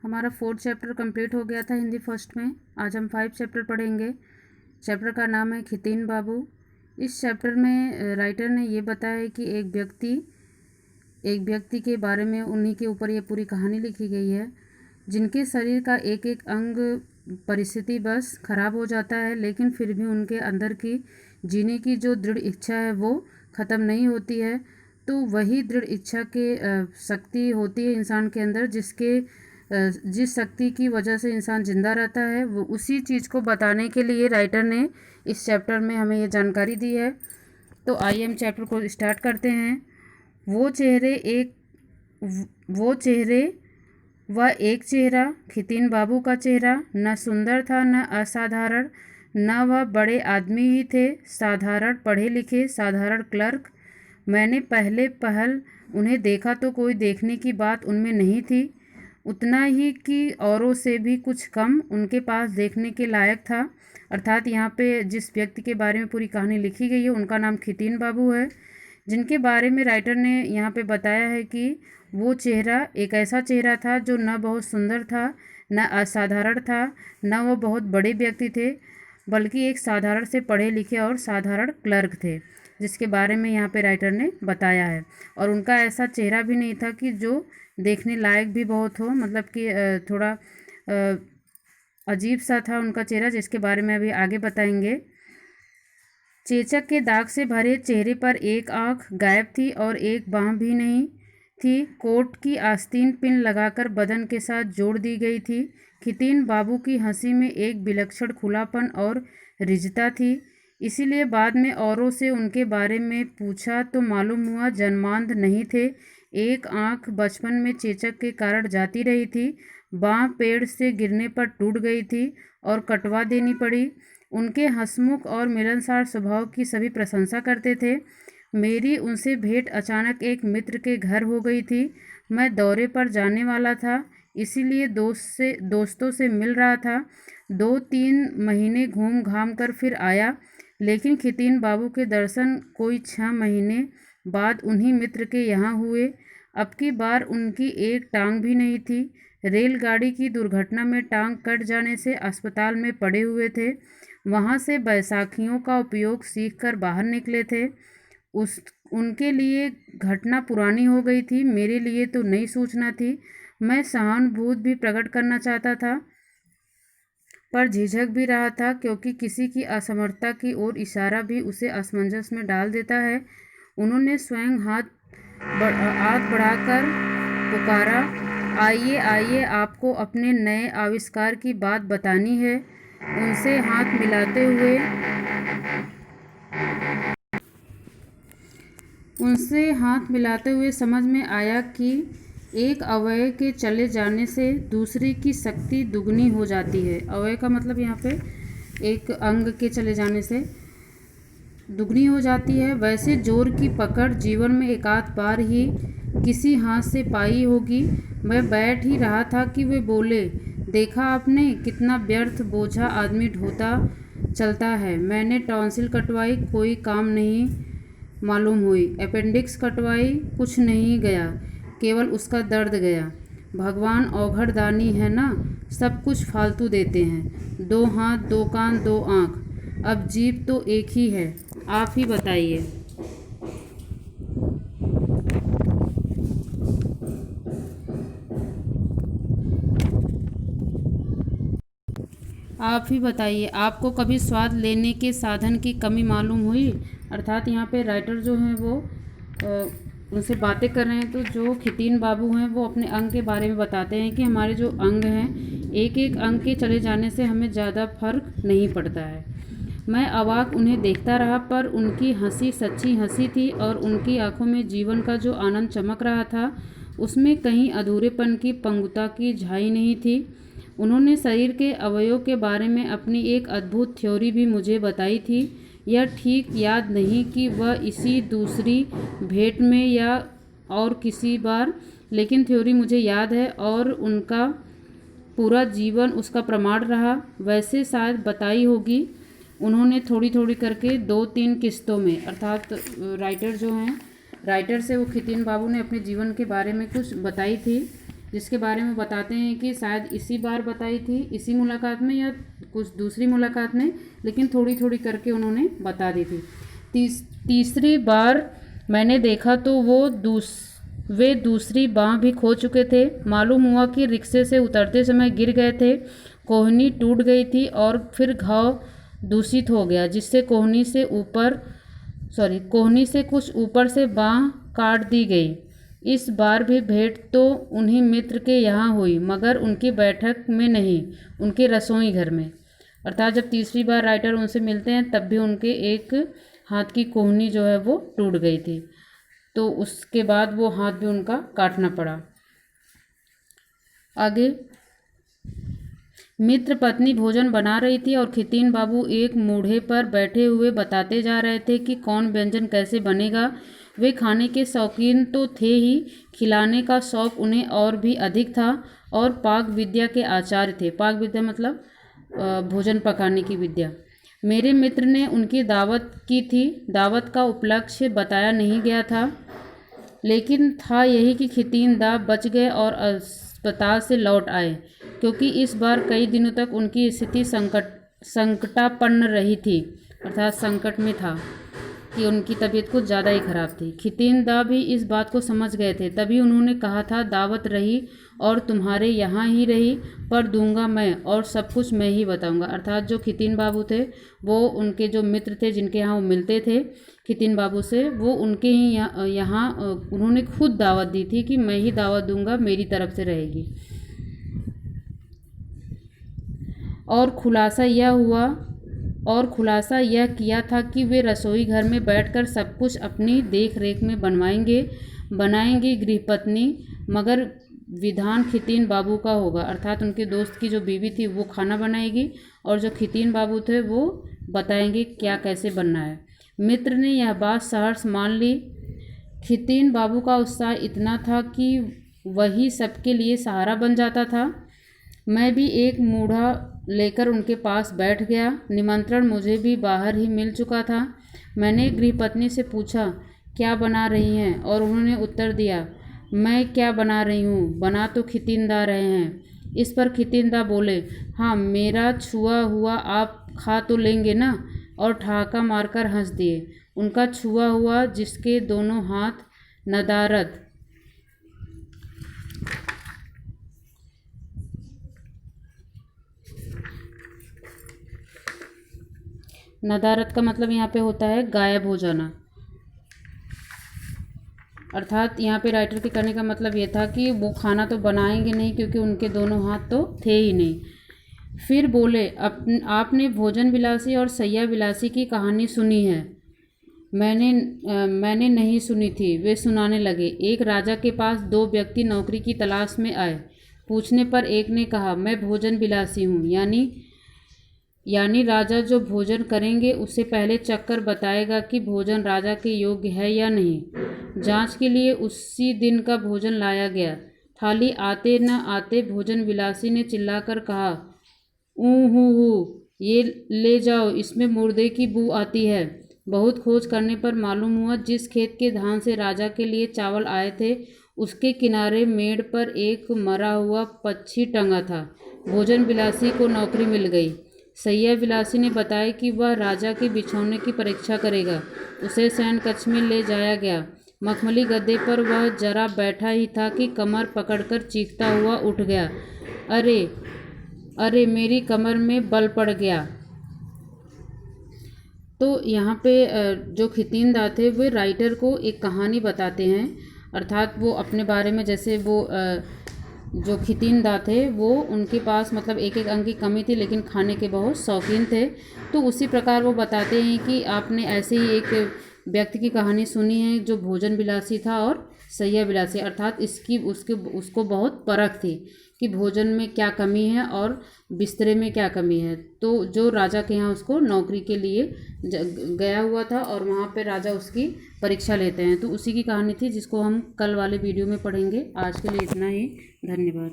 हमारा 4th chapter complete हो गया था हिंदी फर्स्ट में। आज हम 5 चैप्टर पढ़ेंगे। चैप्टर का नाम है खितीन बाबू। इस चैप्टर में राइटर ने ये बताया है कि एक व्यक्ति के बारे में उन्हीं के ऊपर ये पूरी कहानी लिखी गई है, जिनके शरीर का एक एक अंग परिस्थिति बस खराब हो जाता है, लेकिन फिर भी उनके अंदर की जीने की जो दृढ़ इच्छा है वो ख़त्म नहीं होती है। तो वही दृढ़ इच्छा के शक्ति होती है इंसान के अंदर, जिस शक्ति की वजह से इंसान ज़िंदा रहता है। वो उसी चीज़ को बताने के लिए राइटर ने इस चैप्टर में हमें ये जानकारी दी है। तो आइए हम चैप्टर को स्टार्ट करते हैं। वो एक चेहरा, खितीन बाबू का चेहरा न सुंदर था न असाधारण, न वह बड़े आदमी ही थे, साधारण पढ़े लिखे साधारण क्लर्क। मैंने पहल उन्हें देखा तो कोई देखने की बात उनमें नहीं थी, उतना ही कि औरों से भी कुछ कम उनके पास देखने के लायक था। अर्थात यहाँ पे जिस व्यक्ति के बारे में पूरी कहानी लिखी गई है उनका नाम खितीन बाबू है, जिनके बारे में राइटर ने यहाँ पे बताया है कि वो चेहरा एक ऐसा चेहरा था जो न बहुत सुंदर था न असाधारण था, न वो बहुत बड़े व्यक्ति थे, बल्कि एक साधारण से पढ़े लिखे और साधारण क्लर्क थे, जिसके बारे में यहाँ पे राइटर ने बताया है। और उनका ऐसा चेहरा भी नहीं था कि जो देखने लायक भी बहुत हो, मतलब कि थोड़ा अजीब सा था उनका चेहरा, जिसके बारे में अभी आगे बताएंगे। चेचक के दाग से भरे चेहरे पर एक आंख गायब थी और एक बांह भी नहीं थी। कोट की आस्तीन पिन लगाकर बदन के साथ जोड़ दी गई थी। खितीन बाबू की हंसी में एक विलक्षण खुलापन और रिजता थी, इसीलिए बाद में औरों से उनके बारे में पूछा तो मालूम हुआ जन्मांध नहीं थे। एक आंख बचपन में चेचक के कारण जाती रही थी, बांह पेड़ से गिरने पर टूट गई थी और कटवा देनी पड़ी। उनके हंसमुख और मिलनसार स्वभाव की सभी प्रशंसा करते थे। मेरी उनसे भेंट अचानक एक मित्र के घर हो गई थी। मैं दौरे पर जाने वाला था, इसीलिए दोस्तों से मिल रहा था। 2-3 महीने घूम घाम कर फिर आया, लेकिन खितीन बाबू के दर्शन कोई 6 महीने बाद उन्हीं मित्र के यहाँ हुए। अब की बार उनकी एक टांग भी नहीं थी। रेलगाड़ी की दुर्घटना में टांग कट जाने से अस्पताल में पड़े हुए थे। वहाँ से बैसाखियों का उपयोग सीखकर बाहर निकले थे। उनके लिए घटना पुरानी हो गई थी, मेरे लिए तो नई सूचना थी। मैं सहानुभूति भी प्रकट करना चाहता था, पर झिझक भी रहा था, क्योंकि किसी की असमर्थता की ओर इशारा भी उसे असमंजस में डाल देता है। उन्होंने स्वयं हाथ बढ़ाकर पुकारा, आइए आइए, आपको अपने नए आविष्कार की बात बतानी है। उनसे हाथ मिलाते हुए समझ में आया कि एक अवयव के चले जाने से दूसरे की शक्ति दुगनी हो जाती है। अवयव का मतलब यहाँ पे एक अंग के चले जाने से दुगनी हो जाती है। वैसे जोर की पकड़ जीवन में एकाध बार ही किसी हाथ से पाई होगी। मैं बैठ ही रहा था कि वे बोले, देखा आपने कितना व्यर्थ बोझा आदमी ढोता चलता है। मैंने टॉन्सिल कटवाई, कोई काम नहीं मालूम हुई। अपेंडिक्स कटवाई, कुछ नहीं गया, केवल उसका दर्द गया। भगवान औघड़दानी है ना, सब कुछ फालतू देते हैं। 2 हाथ 2 कान 2 आँख, अब जीभ तो एक ही है। आप ही बताइए। आपको कभी स्वाद लेने के साधन की कमी मालूम हुई? अर्थात यहाँ पे राइटर जो हैं वो उनसे बातें कर रहे हैं। तो जो खितीन बाबू हैं वो अपने अंग के बारे में बताते हैं कि हमारे जो अंग हैं, एक एक अंग के चले जाने से हमें ज़्यादा फर्क नहीं पड़ता है। मैं अवाक उन्हें देखता रहा, पर उनकी हंसी सच्ची हंसी थी और उनकी आंखों में जीवन का जो आनंद चमक रहा था उसमें कहीं अधूरेपन की पंगुता की झाई नहीं थी। उन्होंने शरीर के अवयव के बारे में अपनी एक अद्भुत थ्योरी भी मुझे बताई थी। यह ठीक याद नहीं कि वह इसी दूसरी भेंट में या और किसी बार, लेकिन थ्योरी मुझे याद है और उनका पूरा जीवन उसका प्रमाण रहा। वैसे शायद बताई होगी उन्होंने थोड़ी थोड़ी करके 2-3 किस्तों में। अर्थात राइटर से वो खितीन बाबू ने अपने जीवन के बारे में कुछ बताई थी। जिसके बारे में बताते हैं कि शायद इसी बार बताई थी, इसी मुलाकात में या कुछ दूसरी मुलाकात में, लेकिन थोड़ी थोड़ी करके उन्होंने बता दी थी। तीसरी बार मैंने देखा तो वे दूसरी बाँह भी खो चुके थे। मालूम हुआ कि रिक्शे से उतरते समय गिर गए थे। कोहनी टूट गई थी और फिर घाव दूषित हो गया, जिससे कोहनी से कुछ ऊपर से बाँह काट दी गई। इस बार भी भेंट तो उन्हीं मित्र के यहाँ हुई, मगर उनकी बैठक में नहीं, उनके रसोई घर में। अर्थात जब तीसरी बार राइटर उनसे मिलते हैं तब भी उनके एक हाथ की कोहनी जो है वो टूट गई थी, तो उसके बाद वो हाथ भी उनका काटना पड़ा। आगे, मित्र पत्नी भोजन बना रही थी और खितीन बाबू एक मूढ़े पर बैठे हुए बताते जा रहे थे कि कौन व्यंजन कैसे बनेगा। वे खाने के शौकीन तो थे ही, खिलाने का शौक उन्हें और भी अधिक था, और पाक विद्या के आचार्य थे। पाक विद्या मतलब भोजन पकाने की विद्या। मेरे मित्र ने उनकी दावत की थी। दावत का उपलक्ष्य बताया नहीं गया था, लेकिन था यही कि खितीन दा बच गए और अस्पताल से लौट आए, क्योंकि इस बार कई दिनों तक उनकी स्थिति संकटापन्न रही थी, अर्थात संकट में था कि उनकी तबीयत कुछ ज़्यादा ही खराब थी। खितीन दा भी इस बात को समझ गए थे, तभी उन्होंने कहा था, दावत रही और तुम्हारे यहाँ ही रही, पर दूंगा मैं और सब कुछ मैं ही बताऊंगा। अर्थात जो खितीन बाबू थे वो उनके जो मित्र थे जिनके यहाँ वो मिलते थे खितीन बाबू से, वो उनके ही यहाँ उन्होंने खुद दावत दी थी कि मैं ही दावत दूंगा, मेरी तरफ से रहेगी। और खुलासा यह किया था कि वे रसोई घर में बैठकर सब कुछ अपनी देख रेख में बनाएंगे गृहपत्नी, मगर विधान खितीन बाबू का होगा। अर्थात उनके दोस्त की जो बीवी थी वो खाना बनाएगी और जो खितीन बाबू थे वो बताएंगे क्या कैसे बनना है। मित्र ने यह बात सहर्ष मान ली। खितीन बाबू का उत्साह इतना था कि वही सबके लिए सहारा बन जाता था। मैं भी एक मूढ़ा लेकर उनके पास बैठ गया। निमंत्रण मुझे भी बाहर ही मिल चुका था। मैंने गृहपत्नी से पूछा, क्या बना रही हैं, और उन्होंने उत्तर दिया, मैं क्या बना रही हूँ, बना तो खितीन दा रहे हैं। इस पर खितीन दा बोले, हाँ, मेरा छुआ हुआ आप खा तो लेंगे ना, और ठहाका मारकर हंस दिए। उनका छुआ हुआ जिसके दोनों हाथ नदारत का मतलब यहाँ पे होता है गायब हो जाना। अर्थात यहाँ पे राइटर के करने का मतलब ये था कि वो खाना तो बनाएंगे नहीं, क्योंकि उनके दोनों हाथ तो थे ही नहीं। फिर बोले, आपने भोजन विलासी और सैया विलासी की कहानी सुनी है? मैंने नहीं सुनी थी। वे सुनाने लगे। एक राजा के पास दो व्यक्ति नौकरी की तलाश में आए। पूछने पर एक ने कहा, मैं भोजन विलासी हूँ, यानी राजा जो भोजन करेंगे उससे पहले चक्कर बताएगा कि भोजन राजा के योग्य है या नहीं। जांच के लिए उसी दिन का भोजन लाया गया। थाली आते न आते भोजन विलासी ने चिल्लाकर कहा, ऊ, ये ले जाओ, इसमें मुर्दे की बू आती है। बहुत खोज करने पर मालूम हुआ जिस खेत के धान से राजा के लिए चावल आए थे उसके किनारे मेड़ पर एक मरा हुआ पक्षी टंगा था। भोजन विलासी को नौकरी मिल गई। सैया विलासी ने बताया कि वह राजा के बिछौने की परीक्षा करेगा। उसे शयन कक्ष में ले जाया गया। मखमली गद्दे पर वह जरा बैठा ही था कि कमर पकड़कर चीखता हुआ उठ गया, अरे मेरी कमर में बल पड़ गया। तो यहाँ पे जो खितीन दा थे वे राइटर को एक कहानी बताते हैं। अर्थात वो अपने बारे में, जैसे वो जो खितीन दा थे वो उनके पास मतलब एक एक अंग की कमी थी, लेकिन खाने के बहुत शौकीन थे। तो उसी प्रकार वो बताते हैं कि आपने ऐसे ही एक व्यक्ति की कहानी सुनी है जो भोजन विलासी था और सैया विलासी। अर्थात उसको बहुत परख थी कि भोजन में क्या कमी है और बिस्तरे में क्या कमी है। तो जो राजा के यहाँ उसको नौकरी के लिए गया हुआ था और वहाँ पे राजा उसकी परीक्षा लेते हैं। तो उसी की कहानी थी जिसको हम कल वाले वीडियो में पढ़ेंगे। आज के लिए इतना ही। धन्यवाद।